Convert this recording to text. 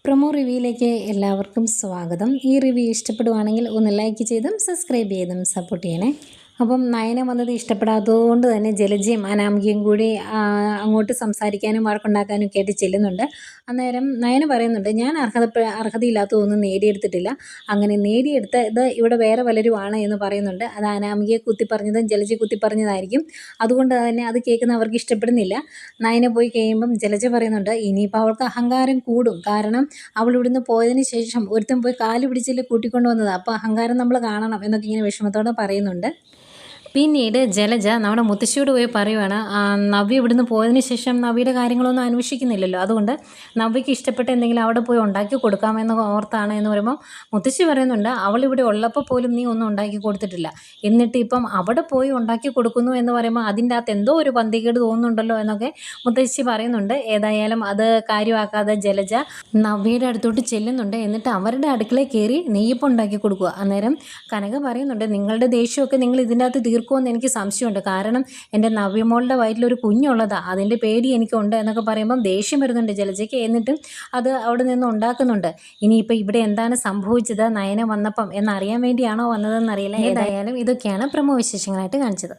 Promo റിവ്യൂയിലേക്ക് എല്ലാവർക്കും സ്വാഗതം. ഈ റിവ്യൂ ഇഷ്ടപ്പെടുവാണെങ്കിൽ ഒന്ന് ലൈക്ക് ചെയ്തും സബ്സ്ക്രൈബ് ചെയ്തും സപ്പോർട്ട് ചെയ്യണേ. അപ്പം നയന വന്നത് ഇഷ്ടപ്പെടാത്തതുകൊണ്ട് തന്നെ ജലജയും അനാമികയും കൂടി അങ്ങോട്ട് സംസാരിക്കാനും വഴക്കുണ്ടാക്കാനും ഒക്കെ ആയിട്ട് ചെല്ലുന്നുണ്ട്. അന്നേരം നയന പറയുന്നുണ്ട്, ഞാൻ അർഹതയില്ലാത്തതൊന്നും നേടിയെടുത്തിട്ടില്ല, അങ്ങനെ നേടിയെടുത്തത് ഇവിടെ വേറെ പലരുമാണ് എന്ന് പറയുന്നുണ്ട്. അത് അനാമികയെ കുത്തിപ്പറഞ്ഞതും ജലജയെ കുത്തിപ്പറഞ്ഞതായിരിക്കും. അതുകൊണ്ട് തന്നെ അത് കേൾക്കുന്ന അവർക്ക് ഇഷ്ടപ്പെടുന്നില്ല. നയന പോയി കഴിയുമ്പം ജലജ പറയുന്നുണ്ട്, ഇനിയിപ്പോൾ അവൾക്ക് അഹങ്കാരം കൂടും. കാരണം അവൾ ഇവിടുന്ന് പോയതിന് ശേഷം ഒരുത്തൻ പോയി കാല് പിടിച്ചിൽ കൂട്ടിക്കൊണ്ട് വന്നത്, അപ്പോൾ അഹങ്കാരം നമ്മൾ കാണണം എന്നൊക്കെ ഇങ്ങനെ വിഷമത്തോടെ പറയുന്നുണ്ട്. പിന്നീട് ജലജ നമ്മുടെ മുത്തശ്ശിയോട് പോയി പറയുവാണ്, നവ്യ ഇവിടുന്ന് പോയതിന് ശേഷം നവ്യയുടെ കാര്യങ്ങളൊന്നും അന്വേഷിക്കുന്നില്ലല്ലോ, അതുകൊണ്ട് നവ്യയ്ക്ക് ഇഷ്ടപ്പെട്ട എന്തെങ്കിലും അവിടെ പോയി ഉണ്ടാക്കി കൊടുക്കാമെന്ന് ഓർത്താണ് എന്ന് പറയുമ്പോൾ മുത്തശ്ശി പറയുന്നുണ്ട്, അവളിവിടെ ഉള്ളപ്പോൾ പോലും നീ ഒന്നും ഉണ്ടാക്കി കൊടുത്തിട്ടില്ല, എന്നിട്ട് ഇപ്പം അവിടെ പോയി ഉണ്ടാക്കി കൊടുക്കുന്നു എന്ന് പറയുമ്പോൾ അതിൻ്റെ അകത്ത് എന്തോ ഒരു പന്തികേട് തോന്നുന്നുണ്ടല്ലോ എന്നൊക്കെ മുത്തശ്ശി പറയുന്നുണ്ട്. ഏതായാലും അത് കാര്യമാക്കാതെ ജലജ നവ്യയുടെ അടുത്തോട്ട് ചെല്ലുന്നുണ്ട്. എന്നിട്ട് അവരുടെ അടുക്കളയിൽ കയറി നെയ്യപ്പം ഉണ്ടാക്കി കൊടുക്കുക. അന്നേരം കനക പറയുന്നുണ്ട്, നിങ്ങളുടെ ദേഷ്യമൊക്കെ നിങ്ങൾ ഇതിൻ്റെ അകത്ത് തീർക്കുമെന്ന് എനിക്ക് സംശയമുണ്ട്, കാരണം എൻ്റെ നവ്യമോളുടെ വയറ്റിലൊരു കുഞ്ഞുള്ളതാണ്, അതിൻ്റെ പേടി എനിക്കുണ്ട് എന്നൊക്കെ പറയുമ്പം ദേഷ്യം വരുന്നുണ്ട് ജലജയ്ക്ക്. എന്നിട്ടും അത് അവിടെ നിന്ന് ഉണ്ടാക്കുന്നുണ്ട്. ഇനിയിപ്പോൾ ഇവിടെ എന്താണ് സംഭവിച്ചത് നയന വന്നപ്പം എന്നറിയാൻ വേണ്ടിയാണോ വന്നതെന്നറിയില്ല. ഏതായാലും ഇതൊക്കെയാണ് പ്രമോ വിശേഷങ്ങളായിട്ട് കാണിച്ചത്.